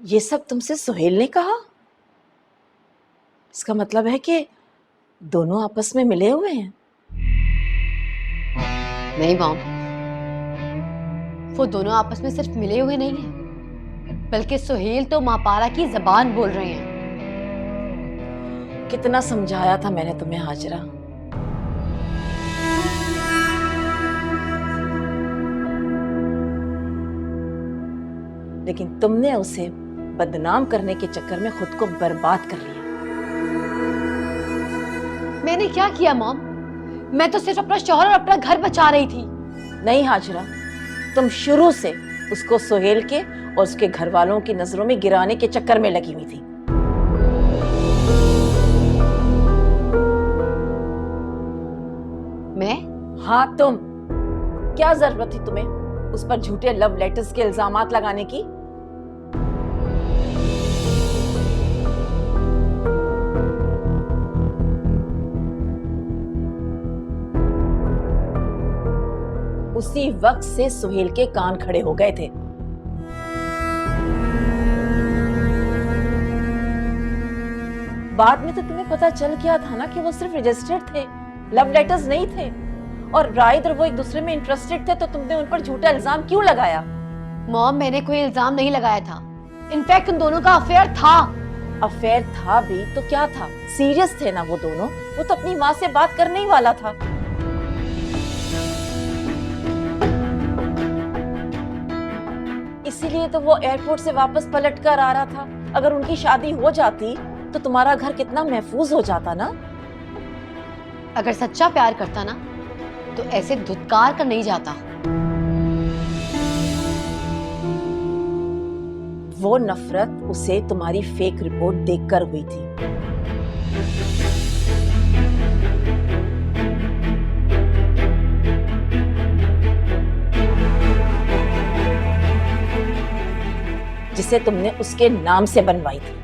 ये सब तुमसे सुहेल ने कहा? इसका मतलब है कि दोनों आपस में मिले हुए हैं। नहीं मॉम, वो दोनों आपस में सिर्फ मिले हुए नहीं हैं, बल्कि सुहेल तो मापारा की जबान बोल रहे हैं। कितना समझाया था मैंने तुम्हें हाजरा। लेकिन तुमने उसे बदनाम करने के चक्कर में खुद को बर्बाद कर लिया। मैंने क्या किया मॉम? मैं तो सिर्फ अपना शौहर और अपना घर बचा रही थी। नहीं हाजरा, तुम शुरू से उसको सुहेल के और उसके घर वालों की नजरों में गिराने के चक्कर में लगी हुई थी। मैं? हाँ तुम। क्या जरूरत थी तुम्हें उस पर झूठे लव लेटर्स के इल्जामात लगाने की? उसी वक्त से सुहेल के कान खड़े हो गए थे। बाद में तो तुम्हें पता चल गया था ना कि वो सिर्फ रजिस्टर्ड थे, लव लेटर्स नहीं थे। और राइद और वो एक दूसरे में इंटरेस्टेड थे, तो तुमने उन पर झूठा इल्जाम क्यों लगाया? मॉम, मैंने कोई इल्जाम नहीं लगाया था। इनफैक्ट उन दोनों का अफेयर था। अफेयर था भी तो क्या था? सीरियस थे ना वो दोनों। वो तो अपनी माँ से बात करने ही वाला था। इसीलिए तो वो एयरपोर्ट से वापस पलट कर आ रहा था। अगर उनकी शादी हो जाती तो तुम्हारा घर कितना महफूज हो जाता ना। अगर सच्चा प्यार करता ना तो ऐसे धुतकार कर नहीं जाता। वो नफरत उसे तुम्हारी फेक रिपोर्ट देखकर हुई थी। जिसे तुमने उसके नाम से बनवाई थी।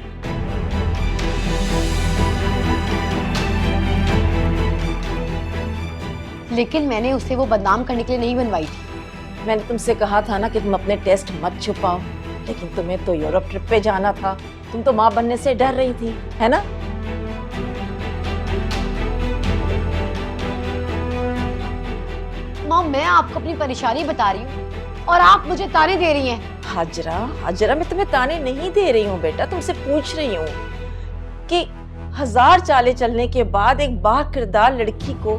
लेकिन मैंने उसे वो बदनाम करने के लिए नहीं बनवाई थी। मैंने तुमसे कहा था ना कि तुम अपने टेस्ट मत छुपाओ, लेकिन तुम्हें तो यूरोप ट्रिप पे जाना था। तुम तो माँ बनने से डर रही थी, है ना? मॉम, मैं आपको अपनी परेशानी बता रही हूँ और आप मुझे ताने दे रही हैं। हाजरा, हाजरा, मैं तुम्हें ताने नहीं दे रही हूँ बेटा, तुमसे पूछ रही हूँ कि 1000 चालें चलने के बाद एक बाकिरदार लड़की को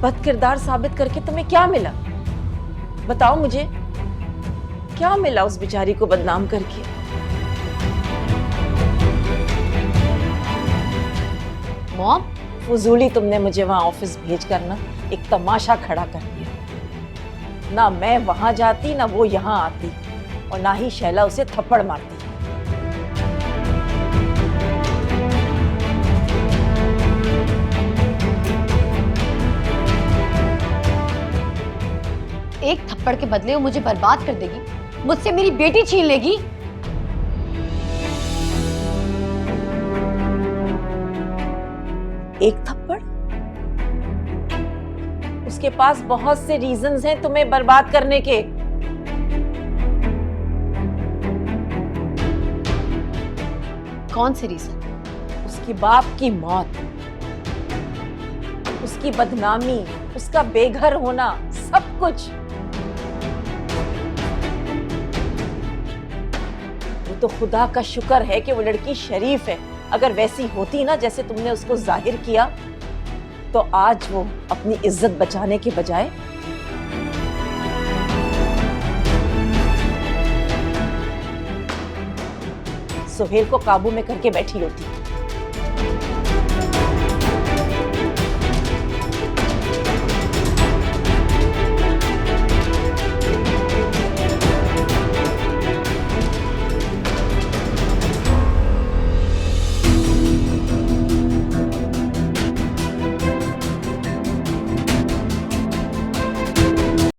बदकिरदार साबित करके तुम्हें क्या मिला? बताओ मुझे, क्या मिला उस बेचारी को बदनाम करके? मॉम, फजूली तुमने मुझे वहां ऑफिस भेज कर ना एक तमाशा खड़ा कर दिया। ना मैं वहां जाती, ना वो यहाँ आती, और ना ही शैला उसे थप्पड़ मारती। एक थप्पड़ के बदले वो मुझे बर्बाद कर देगी, मुझसे मेरी बेटी छीन लेगी। एक थप्पड़? उसके पास बहुत से रीजंस हैं तुम्हें बर्बाद करने के। कौन से रीजन? उसकी बाप की मौत, उसकी बदनामी, उसका बेघर होना, सब कुछ। वो तो खुदा का शुक्र है कि वो लड़की शरीफ है। अगर वैसी होती ना जैसे तुमने उसको जाहिर किया, तो आज वो अपनी इज्जत बचाने के बजाय सुहेल को काबू में करके बैठी होती।